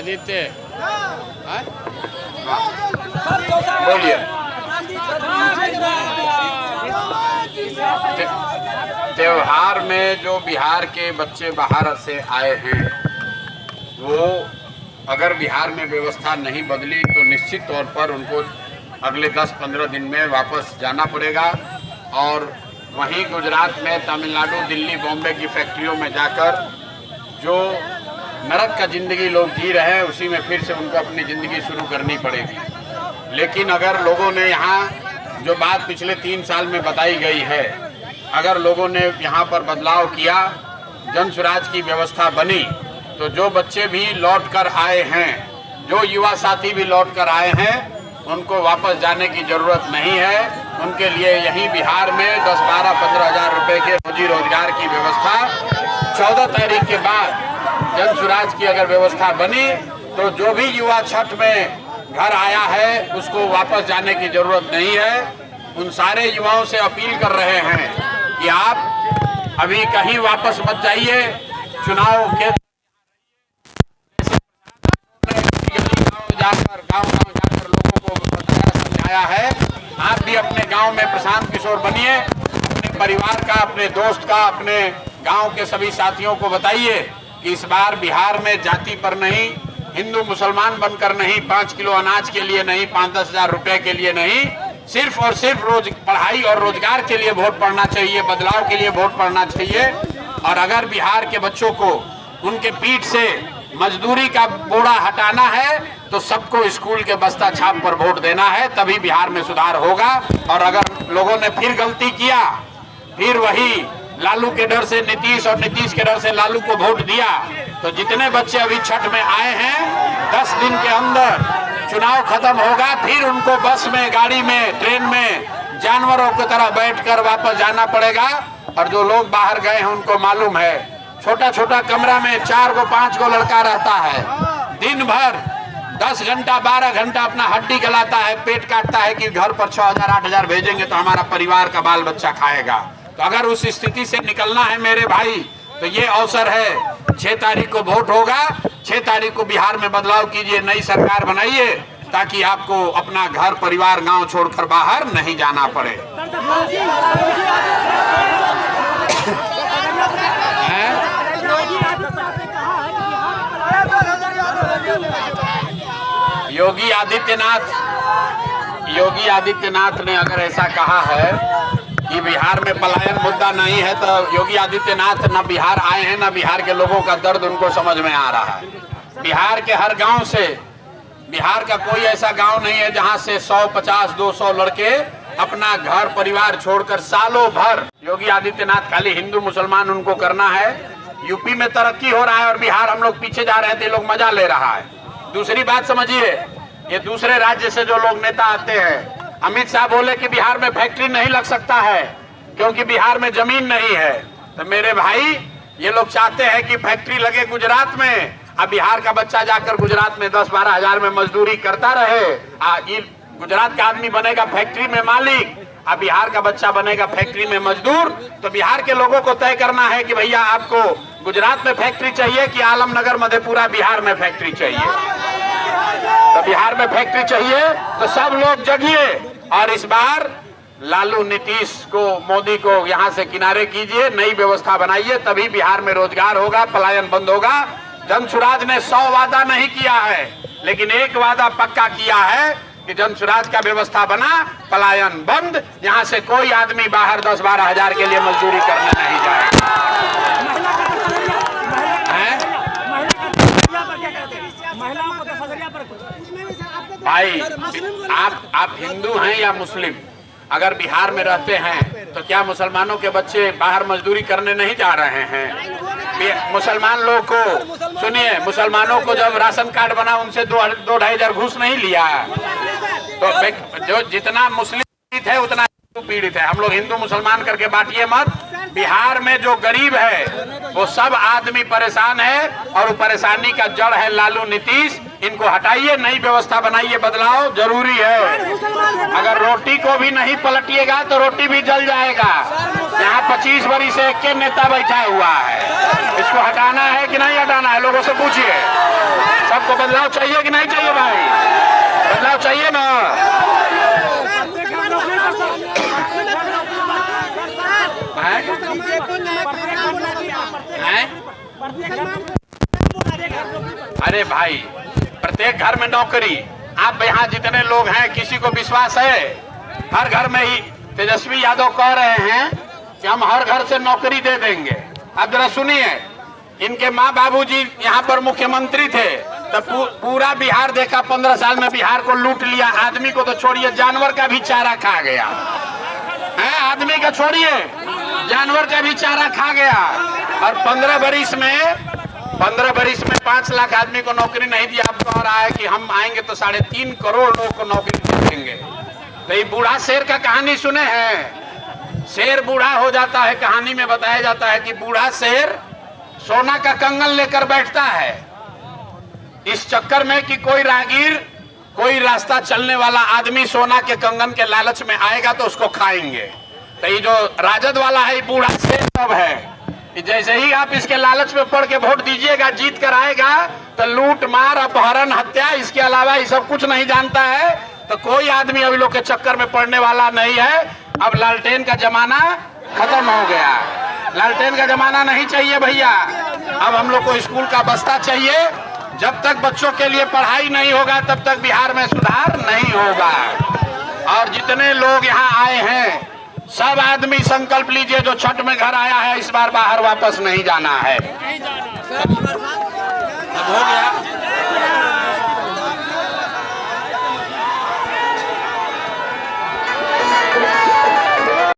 आदित्य बोलिए। त्योहार में जो बिहार के बच्चे बाहर से आए हैं, वो अगर बिहार में व्यवस्था नहीं बदली तो निश्चित तौर पर उनको अगले 10-15 दिन में वापस जाना पड़ेगा और वहीं गुजरात में, तमिलनाडु, दिल्ली, बॉम्बे की फैक्ट्रियों में जाकर जो नरक का ज़िंदगी लोग जी रहे हैं, उसी में फिर से उनको अपनी ज़िंदगी शुरू करनी पड़ेगी। लेकिन अगर लोगों ने यहाँ जो बात पिछले 3 साल में बताई गई है, अगर लोगों ने यहाँ पर बदलाव किया, जन स्वराज की व्यवस्था बनी, तो जो बच्चे भी लौट कर आए हैं, जो युवा साथी भी लौट कर आए हैं, उनको वापस जाने की ज़रूरत नहीं है। उनके लिए यहीं बिहार में 10, 12, 15 हज़ार रुपये के रोजी रोजगार की व्यवस्था 14 तारीख के बाद जन स्वराज की अगर व्यवस्था बनी, तो जो भी युवा छठ में घर आया है उसको वापस जाने की ज़रूरत नहीं है। उन सारे युवाओं से अपील कर रहे हैं कि आप अभी कहीं वापस मत जाइए। चुनाव के गांव जाकर लोगों को बताया, समझाया है। आप भी अपने गांव में प्रशांत किशोर बनिए, अपने परिवार का, अपने दोस्त का, अपने गांव के सभी साथियों को बताइए कि इस बार बिहार में जाति पर नहीं, हिंदू मुसलमान बनकर नहीं, 5 किलो अनाज के लिए नहीं, 5-10 हज़ार रुपए के लिए नहीं, सिर्फ और सिर्फ पढ़ाई और रोजगार के लिए वोट पड़ना चाहिए, बदलाव के लिए वोट पड़ना चाहिए। और अगर बिहार के बच्चों को उनके पीठ से मजदूरी का बोझा हटाना है, तो सबको स्कूल के बस्ता छाप पर वोट देना है, तभी बिहार में सुधार होगा। और अगर लोगों ने फिर गलती किया, फिर वही लालू के डर से नीतीश और नीतीश के डर से लालू को वोट दिया, तो जितने बच्चे अभी छठ में आए हैं, 10 दिन के अंदर चुनाव खत्म होगा, फिर उनको बस में, गाड़ी में, ट्रेन में जानवरों की तरह बैठकर वापस जाना पड़ेगा। और जो लोग बाहर गए हैं उनको मालूम है, छोटा छोटा कमरा में 4 गो 5 गो लड़का रहता है, दिन भर 10 घंटा 12 घंटा अपना हड्डी गलाता है, पेट काटता है कि घर पर 6,000 8,000 भेजेंगे तो हमारा परिवार का बाल बच्चा खाएगा। तो अगर उस स्थिति से निकलना है मेरे भाई, तो ये अवसर है। 6 तारीख को वोट होगा, 6 तारीख को बिहार में बदलाव कीजिए, नई सरकार बनाइए, ताकि आपको अपना घर, परिवार, गांव छोड़कर बाहर नहीं जाना पड़े। योगी आदित्यनाथ ने अगर ऐसा कहा है कि बिहार में पलायन मुद्दा नहीं है, तो योगी आदित्यनाथ न बिहार आए हैं, न बिहार के लोगों का दर्द उनको समझ में आ रहा है। बिहार के हर गांव से, बिहार का कोई ऐसा गांव नहीं है जहां से 100, 50, 200 लड़के अपना घर परिवार छोड़कर सालों भर, योगी आदित्यनाथ खाली हिंदू मुसलमान उनको करना है। यूपी में तरक्की हो रहा है और बिहार हम लोग पीछे जा रहे थे, लोग मजा ले रहा है। दूसरी बात समझिए, ये दूसरे राज्य से जो लोग नेता आते हैं, अमित शाह बोले कि बिहार में फैक्ट्री नहीं लग सकता है क्योंकि बिहार में जमीन नहीं है। तो मेरे भाई, ये लोग चाहते हैं कि फैक्ट्री लगे गुजरात में, अब बिहार का बच्चा जाकर गुजरात में 10-12 हज़ार में मजदूरी करता रहे। गुजरात का आदमी बनेगा फैक्ट्री में मालिक, अब बिहार का बच्चा बनेगा फैक्ट्री में मजदूर। तो बिहार के लोगों को तय करना है कि भैया आपको गुजरात में फैक्ट्री चाहिए कि आलमनगर, मधेपुरा, बिहार में फैक्ट्री चाहिए। तो बिहार में फैक्ट्री चाहिए तो सब लोग जगिए और इस बार लालू, नीतीश को, मोदी को यहाँ से किनारे कीजिए, नई व्यवस्था बनाइए, तभी बिहार में रोजगार होगा, पलायन बंद होगा। जन स्वराज ने 100 वादा नहीं किया है, लेकिन एक वादा पक्का किया है कि जन स्वराज का व्यवस्था बना, पलायन बंद, यहाँ से कोई आदमी बाहर 10-12 हज़ार के लिए मजदूरी करने नहीं जाएगा। भाई, आप हिंदू हैं या मुस्लिम, अगर बिहार में रहते हैं तो क्या मुसलमानों के बच्चे बाहर मजदूरी करने नहीं जा रहे हैं? मुसलमान लोग को सुनिए, मुसलमानों को जब राशन कार्ड बना उनसे 2-2.5 हज़ार घूस नहीं लिया। तो जो जितना मुस्लिम पीड़ित है उतना हिंदू पीड़ित है। हम लोग हिंदू मुसलमान करके बांटिए मत। बिहार में जो गरीब है वो सब आदमी परेशान है और वो परेशानी का जड़ है लालू, नीतीश। इनको हटाइए, नई व्यवस्था बनाइए, बदलाव जरूरी है। अगर रोटी को भी नहीं पलटिएगा तो रोटी भी जल जाएगा। यहाँ 25 वर्ष से एक नेता बैठा हुआ है, इसको हटाना है कि नहीं हटाना है, लोगों से पूछिए। सबको बदलाव चाहिए कि नहीं चाहिए भाई? बदलाव चाहिए ना? अरे भाई, प्रत्येक घर में नौकरी। आप यहाँ जितने लोग हैं, किसी को विश्वास है? हर घर में ही तेजस्वी यादव कह रहे हैं कि हम हर घर से नौकरी दे देंगे। अब जरा सुनिए, इनके माँ बाबूजी यहाँ पर मुख्यमंत्री थे, तब पूरा बिहार देखा, 15 साल में बिहार को लूट लिया। आदमी को तो छोड़िए, जानवर का भी चारा खा गया है। आदमी का छोड़िए, जानवर का भी चारा खा गया। और 15 बरिस में 5 लाख आदमी को नौकरी नहीं दिया। अब कह रहा है कि हम आएंगे तो 3.5 करोड़ लोगों को नौकरी देंगे। तो ये बूढ़ा शेर का कहानी सुने हैं? शेर बूढ़ा हो जाता है, कहानी में बताया जाता है कि बूढ़ा शेर सोना का कंगन लेकर बैठता है, इस चक्कर में कि कोई राहगीर, कोई रास्ता चलने वाला आदमी सोना के कंगन के लालच में आएगा तो उसको खाएंगे। तो ये जो राजद वाला है, बूढ़ा शेर सब है। जैसे ही आप इसके लालच में पड़ के वोट दीजिएगा, जीत कर आएगा तो लूट मार, अपहरण, हत्या, इसके अलावा ये सब कुछ नहीं जानता है। तो कोई आदमी अभी लोग के चक्कर में पड़ने वाला नहीं है। अब लालटेन का जमाना खत्म हो गया। लालटेन का जमाना नहीं चाहिए भैया। अब हम लोग को स्कूल का बस्ता चाहिए। जब तक बच्चों के लिए पढ़ाई नहीं होगा, तब तक बिहार में सुधार नहीं होगा। और जितने लोग यहाँ आए हैं, सब आदमी संकल्प लीजिए, जो छठ में घर आया है, इस बार बाहर वापस नहीं जाना है। अब हो गया।